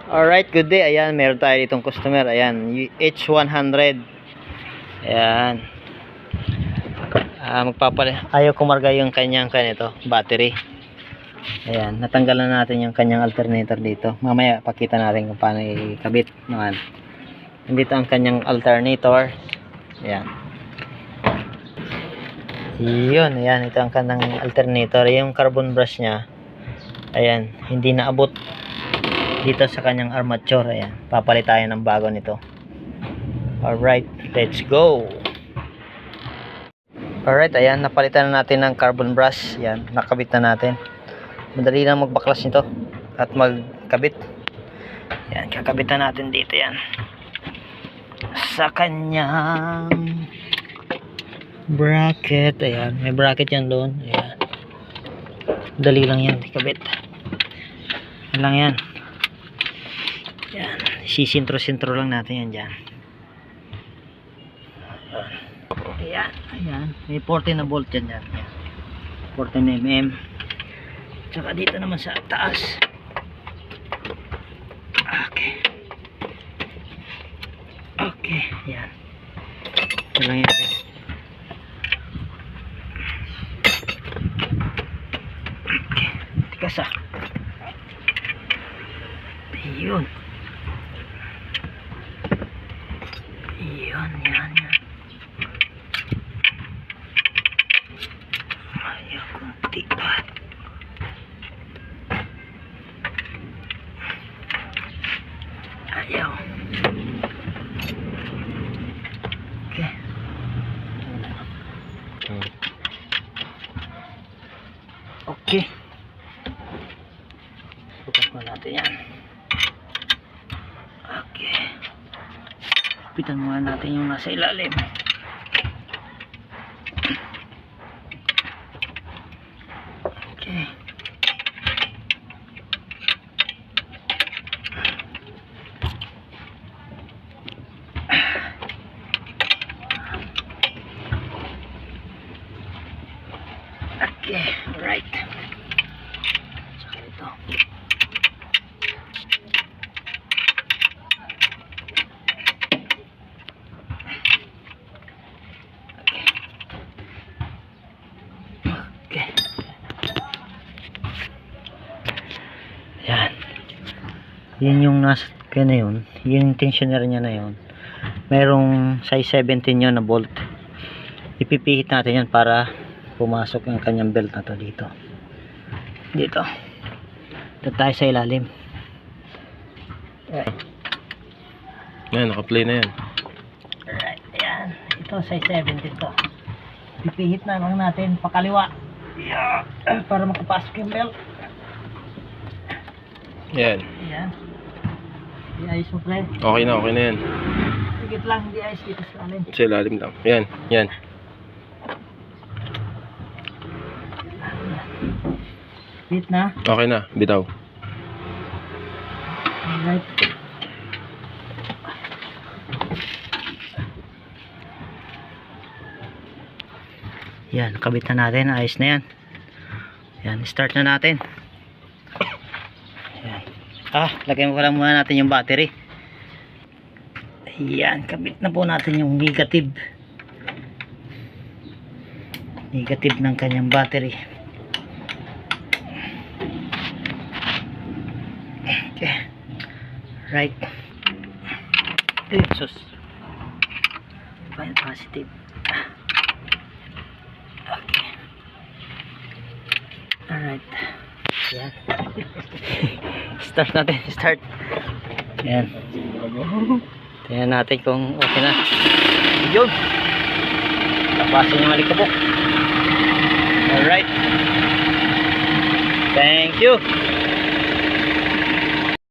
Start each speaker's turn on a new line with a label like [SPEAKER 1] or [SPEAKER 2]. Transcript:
[SPEAKER 1] Alright, good day. Ayan, meron tayo ditong customer. Ayan, H100. Ayan. Ayaw kumarga yung kanyang kanito, battery. Ayan, natanggalan natin yung kanyang alternator dito. Mamaya pakita natin kung paano ikabit naman. Dito ang kanyang alternator. Ayan. Yun, ayan, ito ang kanyang alternator. Yung carbon brush niya, ayan, hindi naabot dito sa kanyang armature. Ayan, papalit tayo ng bago nito. Alright, let's go. Alright, ayan, napalitan na natin ng carbon brush. Ayan, nakabit na natin. Madali lang magbaklas nito at magkabit. Ayan, kakabitan natin dito yan sa kanyang bracket. Ayan, may bracket yan doon. Ayan, dali lang yan ikabit. Yan lang yan. Ayan, sisintro-sintro lang natin yan dyan. Ayan, ayan, may 14 na volt yan, yan. 14 mm. Tsaka dito naman sa taas. Okay. Okay, ayan. Yan lang yan. Okay, tikas ah. Yun. Yan, yan, yan. Ayaw, kunti pa. Ayaw. Okay. Okay. Bukas mo natin yan. Okay. Pitan muna natin yung nasa ilalim. Okay. Okay, right. Saka ito. Okay. Yan. Yun yung nasa kaya na yun. Yung tensioner niya na yun. Merong size 17 yun na bolt. Ipipihit natin yan para pumasok yung kanyang belt na to dito. Dito. Dito tayo sa ilalim. Alright.
[SPEAKER 2] Yan, naka-play na yan.
[SPEAKER 1] Alright. Ayan. Ito size 17 to. Pipihit na lang natin pakaliwa. Yeah. Para makapasok yung belt.
[SPEAKER 2] Yan.
[SPEAKER 1] Ayan. Di-ayos mo, pre.
[SPEAKER 2] Okay na yan.
[SPEAKER 1] Higit lang, di-ayos dito sa ilalim.
[SPEAKER 2] Sa ilalim lang. Yan, yan.
[SPEAKER 1] Hit na.
[SPEAKER 2] Okay na, bitaw.
[SPEAKER 1] Alright. Yan, kabit na natin. Ayos na yan. Yan, start na natin. Yan. Lagyan mo lang muna natin yung battery. Yan, kabit na po natin yung negative. Negative ng kanyang battery. Okay. Right. Sus. Find positive. Okay. Alright. Yan. Start natin. Start. Yan. Tingnan natin kung okay na. Yun. Tapasin yung alikabok. Alright. Thank you.